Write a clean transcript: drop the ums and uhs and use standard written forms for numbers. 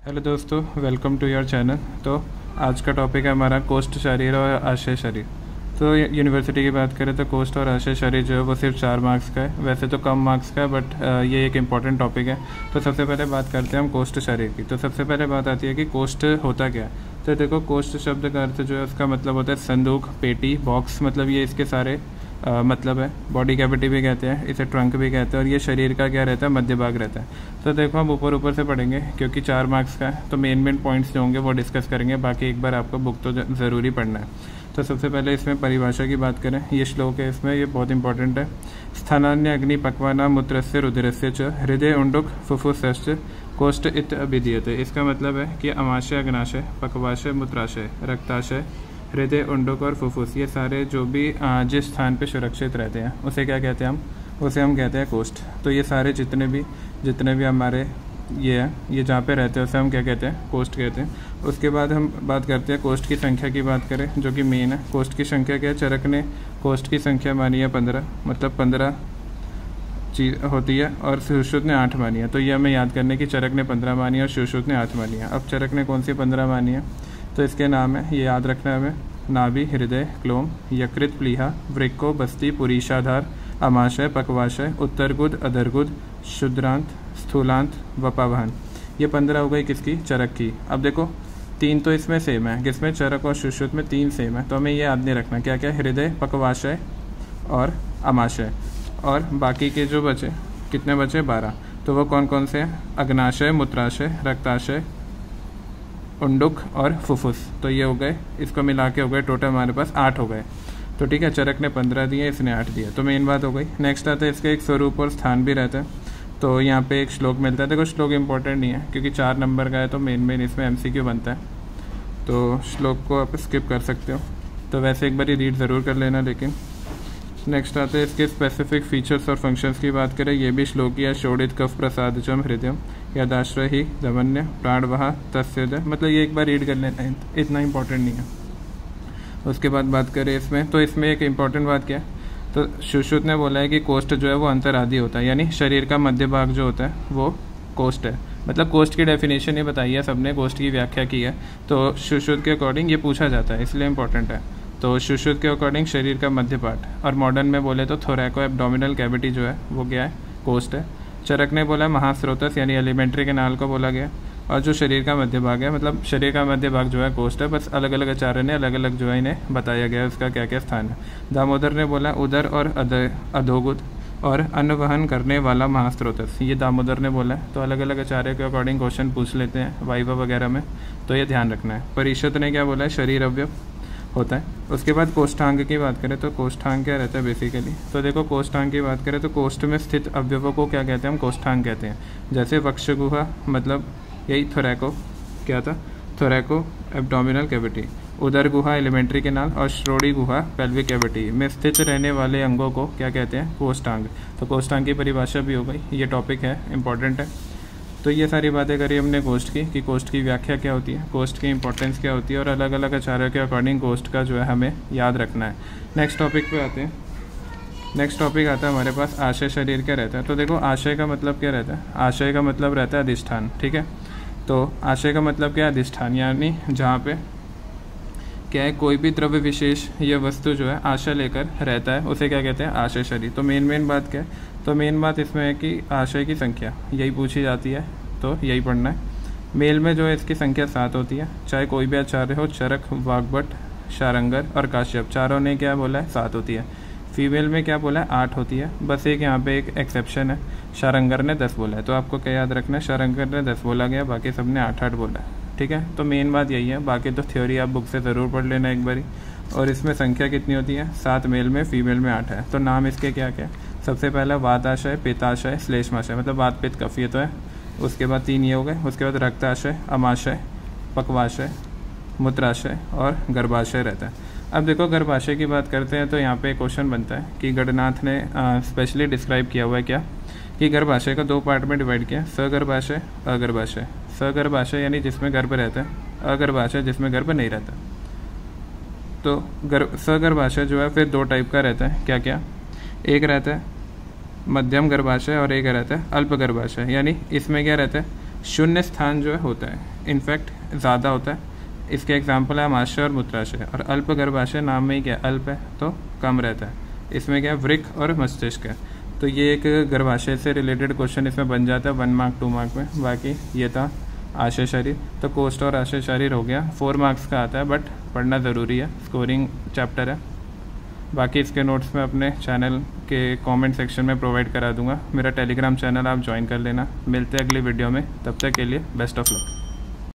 Hello दोस्तों, welcome to your channel. तो आज का टॉपिक है हमारा कोष्ठ शरीर और आशय शरीर। तो यूनिवर्सिटी की बात करें तो कोष्ठ और आशय शरीर जो है वो सिर्फ 4 मार्क्स का है। वैसे तो कम मार्क्स का है, बट ये एक इम्पॉर्टेंट टॉपिक है। तो सबसे पहले बात करते हैं हम कोष्ठ शरीर की। तो सबसे पहले बात आती है कि कोष्ठ होता क्या है। तो देखो, कोष्ठ शब्द का अर्थ जो है उसका मतलब होता है संदूक, पेटी, बॉक्स, मतलब ये इसके सारे मतलब है। बॉडी कैविटी भी कहते हैं इसे, ट्रंक भी कहते हैं। और ये शरीर का क्या रहता है, मध्य भाग रहता है। तो देखो, हम ऊपर से पढ़ेंगे क्योंकि 4 मार्क्स का है, तो मेन पॉइंट्स जो होंगे वो डिस्कस करेंगे। बाकी एक बार आपको बुक तो ज़रूरी पढ़ना है। तो सबसे पहले इसमें परिभाषा की बात करें, ये श्लोक है इसमें, ये बहुत इंपॉर्टेंट है। स्थानान्य अग्नि पक्वाना मूत्रस्य रुधिरस्य च हृदय उंडुक फुफ्फुसश्च कोष्ठ इत अभिधीयते। इसका मतलब है कि अमाशय, अग्नाशय, पक्वाशय, मूत्राशय, रक्ताशय, हृदय, उंडुक और फुफ्फुस, ये सारे जो भी जिस स्थान पे सुरक्षित रहते हैं उसे क्या कहते हैं उसे हम कहते हैं कोष्ठ। तो ये सारे जितने भी हमारे ये है, ये जहाँ पे रहते हैं उसे हम क्या कहते हैं, कोष्ठ कहते हैं। उसके बाद हम बात करते हैं कोष्ठ की संख्या की बात करें, जो कि मेन है। कोष्ठ की संख्या क्या है, चरक ने कोष्ठ की संख्या मानी है 15, मतलब 15 चीज़ होती है, और सुश्रुत ने 8 मानी है। तो ये हमें याद करने की चरक ने 15 मानी है और सुश्रुत ने 8 मानी है। अब चरक ने कौन सी 15 मानी है, तो इसके नाम है, ये याद रखना है हमें, नाभि, हृदय, क्लोम, यकृत, प्लीहा, वृक्को, बस्ती, पुरीशाधार, अमाशय, पक्वाशय, उत्तरगुद, अधरगुद, शुद्रांत, स्थूलांत, वपावहन। ये 15 हो गई किसकी, चरक की। अब देखो, 3 तो इसमें सेम है, किसमें, चरक और सुश्रुत में 3 सेम है। तो हमें ये याद नहीं रखना क्या क्या, हृदय, पक्वाशय और अमाशय। और बाकी के जो बचे, कितने बचे, 12। तो वो कौन कौन से हैं, अग्नाशय, मूत्राशय, रक्ताशय, उंडुक और फुफ्फुस। तो ये हो गए, इसको मिला के हो गए टोटल हमारे पास 8 हो गए। तो ठीक है, चरक ने 15 दिए, इसने 8 दिए, तो मेन बात हो गई। नेक्स्ट आता है इसका एक स्वरूप और स्थान भी रहता है। तो यहाँ पे एक श्लोक मिलता है। देखो, श्लोक इंपॉर्टेंट नहीं है क्योंकि 4 नंबर का है, तो मेन इसमें MCQ बनता है। तो श्लोक को आप स्किप कर सकते हो। तो वैसे एक बार रीड ज़रूर कर लेना। लेकिन नेक्स्ट आते हैं इसके स्पेसिफिक फीचर्स और फंक्शंस की बात करें, ये भी श्लोक है। शोड़ित कफ प्रसादचम हृदयम यदाश्रय ही दमन्य प्राणवहा तस्यद, मतलब ये एक बार रीड कर लेना, इतना इंपॉर्टेंट नहीं है। उसके बाद बात करें इसमें, तो इसमें एक इम्पॉर्टेंट बात क्या है, तो सुश्रुत ने बोला है कि कोष्ठ जो है वो अंतरादि होता है, यानी शरीर का मध्य भाग जो होता है वो कोष्ठ है। मतलब कोष्ठ की डेफिनेशन ये बताई है सबने, कोष्ठ की व्याख्या की है। तो सुश्रुत के अकॉर्डिंग ये पूछा जाता है, इसलिए इंपॉर्टेंट है। तो सुश्रुत के अकॉर्डिंग शरीर का मध्य पार्ट, और मॉडर्न में बोले तो थोरैको एब्डोमिनल कैविटी जो है वो क्या है, कोष्ठ है। चरक ने बोला महास्रोतस, यानी एलिमेंट्री कैनाल को बोला गया। और जो शरीर का मध्य भाग है, मतलब शरीर का मध्य भाग जो है कोष्ठ है। बस अलग अलग आचार्य ने अलग अलग जो है इन्हें बताया गया है उसका क्या क्या स्थान है। दामोदर ने बोला उदर और अधोगुद और अन्न वहन करने वाला महास्रोतस, ये दामोदर ने बोला है। तो अलग अलग आचार्य के अकॉर्डिंग क्वेश्चन पूछ लेते हैं वाइवा वगैरह में, तो ये ध्यान रखना है। परिषद ने क्या बोला है, शरीर अवयव होता है। उसके बाद कोष्ठांग की बात करें तो कोष्ठांग क्या रहता है बेसिकली, तो देखो कोष्ठांग की बात करें तो कोष्ठ में स्थित अवयवों को क्या कहते हैं, हम कोष्ठांग कहते हैं। जैसे वक्ष गुहा, मतलब यही थोरैको, क्या था, थोरैको एब्डोमिनल कैविटी। उदर गुहा एलिमेंट्री कैनाल, और श्रोड़ी गुहा पेल्विक कैविटी में स्थित रहने वाले अंगों को क्या कहते हैं, कोष्ठांग। तो कोष्ठांग की परिभाषा भी हो गई, ये टॉपिक है, इंपॉर्टेंट है। तो ये सारी बातें करी हमने कोष्ठ की, कि कोष्ठ की व्याख्या क्या होती है, कोष्ठ की इंपॉर्टेंस क्या होती है, और अलग अलग आचार्यों के अकॉर्डिंग कोष्ठ का जो है हमें याद रखना है। नेक्स्ट टॉपिक पे आते हैं। नेक्स्ट टॉपिक आता है हमारे पास आशय शरीर क्या रहता है। तो देखो, आशय का मतलब क्या रहता है, आशय का मतलब रहता है अधिष्ठान, ठीक है। तो आशय का मतलब क्या है, अधिष्ठान, यानी जहाँ पे क्या है, कोई भी द्रव्य विशेष या वस्तु जो है आशय लेकर रहता है उसे क्या कहते हैं, आशय शरीर। तो मेन बात क्या है, तो मेन बात इसमें है कि आशय की संख्या यही पूछी जाती है, तो यही पढ़ना है। मेल में जो है इसकी संख्या 7 होती है, चाहे कोई भी आचार्य हो, चरक, वाग्भट, शारंगर और काश्यप, चारों ने क्या बोला है, 7 होती है। फीमेल में क्या बोला है, 8 होती है। बस एक यहाँ पे एक एक्सेप्शन है, शारंगर ने 10 बोला है। तो आपको क्या याद रखना है, शारंगर ने 10 बोला गया, बाकी सब ने 8-8 बोला है, ठीक है। तो मेन बात यही है, बाकी तो थ्योरी आप बुक से ज़रूर पढ़ लेना एक बारी। और इसमें संख्या कितनी होती है, 7 मेल में, फीमेल में 8 है। तो नाम इसके क्या क्या, सबसे पहला वाताशय, पित्ताशय, श्लेष्माशय, मतलब वात पित्त कफ, ये तो है। उसके बाद 3 ये हो गए। उसके बाद रक्ताशय, अमाशय, पक्वाशय, मूत्राशय और गर्भाशय रहता है। अब देखो, गर्भाशय की बात करते हैं तो यहाँ पे क्वेश्चन बनता है कि गणनाथ ने स्पेशली डिस्क्राइब किया हुआ है क्या, कि गर्भाशय का 2 पार्ट में डिवाइड किया, सगर्भाशय, अगर्भाशय। सगर्भाशय यानी जिसमें गर्भ रहता है, अगर्भाशय जिसमें गर्भ नहीं रहता। तो सगर्भाशय जो है फिर 2 टाइप का रहता है, क्या क्या, एक रहता है मध्यम गर्भाशय और एक रहता है अल्प गर्भाशय। यानी इसमें क्या रहता है, शून्य स्थान जो है होता है, इनफैक्ट ज़्यादा होता है। इसके एग्जांपल है अमाशय और मूत्राशय। और अल्प गर्भाशय नाम में ही क्या अल्प है तो कम रहता है। इसमें क्या वृक्क और मस्तिष्क है। तो ये एक गर्भाशय से रिलेटेड क्वेश्चन इसमें बन जाता है 1 मार्क 2 मार्क में। बाकी ये था आशय शरीर। तो कोष्ठ और आशय शरीर हो गया, 4 मार्क्स का आता है बट पढ़ना ज़रूरी है, स्कोरिंग चैप्टर है। बाकी इसके नोट्स मैं अपने चैनल के कमेंट सेक्शन में प्रोवाइड करा दूंगा। मेरा टेलीग्राम चैनल आप ज्वाइन कर लेना। मिलते हैं अगली वीडियो में, तब तक के लिए बेस्ट ऑफ लक।